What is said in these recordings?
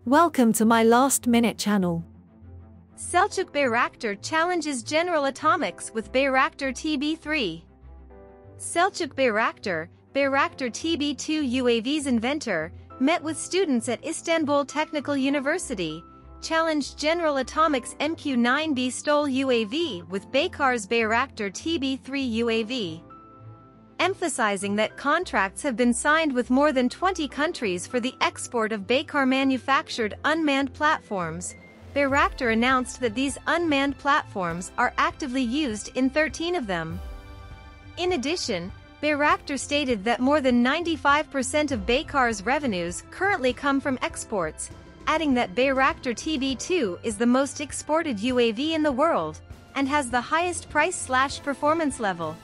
Welcome to my last-minute channel. Selcuk Bayraktar challenges General Atomics with Bayraktar TB3. Selcuk Bayraktar, Bayraktar TB2 UAV's inventor, met with students at Istanbul Technical University, challenged General Atomics MQ-9B STOL UAV with Baykar's Bayraktar TB3 UAV. Emphasizing that contracts have been signed with more than 20 countries for the export of Baykar-manufactured unmanned platforms, Bayraktar announced that these unmanned platforms are actively used in 13 of them. In addition, Bayraktar stated that more than 95% of Baykar's revenues currently come from exports, adding that Bayraktar TB2 is the most exported UAV in the world and has the highest price/performance level.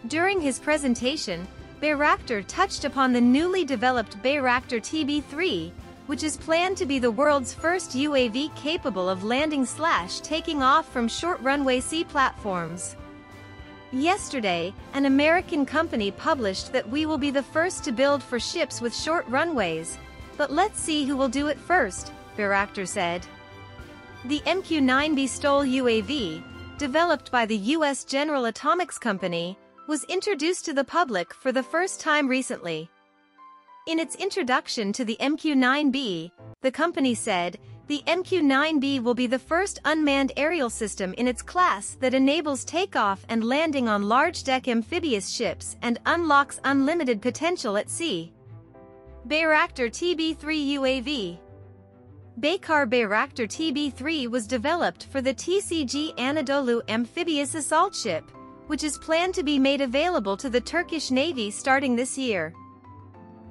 During his presentation, Bayraktar touched upon the newly developed Bayraktar TB3, which is planned to be the world's first UAV capable of landing/taking off from short runway sea platforms. Yesterday, an American company published that we will be the first to build for ships with short runways, but let's see who will do it first, Bayraktar said. The MQ-9B STOL UAV, developed by the U.S. General Atomics Company, was introduced to the public for the first time recently. In its introduction to the MQ-9B, the company said, the MQ-9B will be the first unmanned aerial system in its class that enables takeoff and landing on large-deck amphibious ships and unlocks unlimited potential at sea. Bayraktar TB3 UAV. Baykar Bayraktar TB3 was developed for the TCG Anadolu amphibious assault ship, which is planned to be made available to the Turkish Navy starting this year.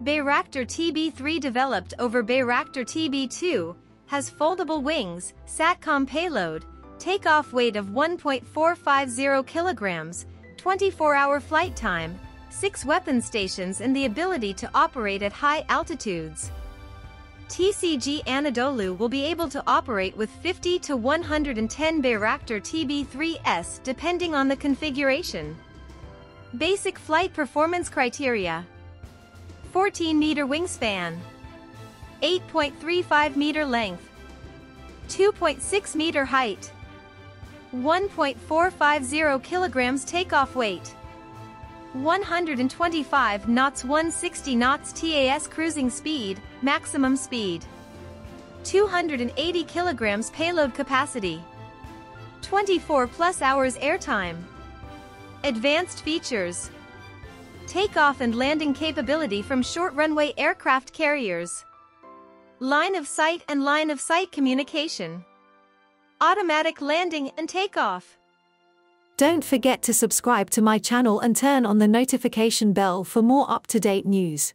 Bayraktar TB3, developed over Bayraktar TB2, has foldable wings, SATCOM payload, takeoff weight of 1.450 kilograms, 24-hour flight time, 6 weapon stations and the ability to operate at high altitudes. TCG Anadolu will be able to operate with 50 to 110 Bayraktar TB3s depending on the configuration. Basic flight performance criteria: 14-meter wingspan, 8.35-meter length, 2.6-meter height, 1.450 kilograms takeoff weight, 125 knots 160 knots TAS cruising speed, maximum speed, 280 kilograms payload capacity, 24+ hours airtime. Advanced features: takeoff and landing capability from short runway aircraft carriers, line of sight and line of sight communication, automatic landing and takeoff. Don't forget to subscribe to my channel and turn on the notification bell for more up-to-date news.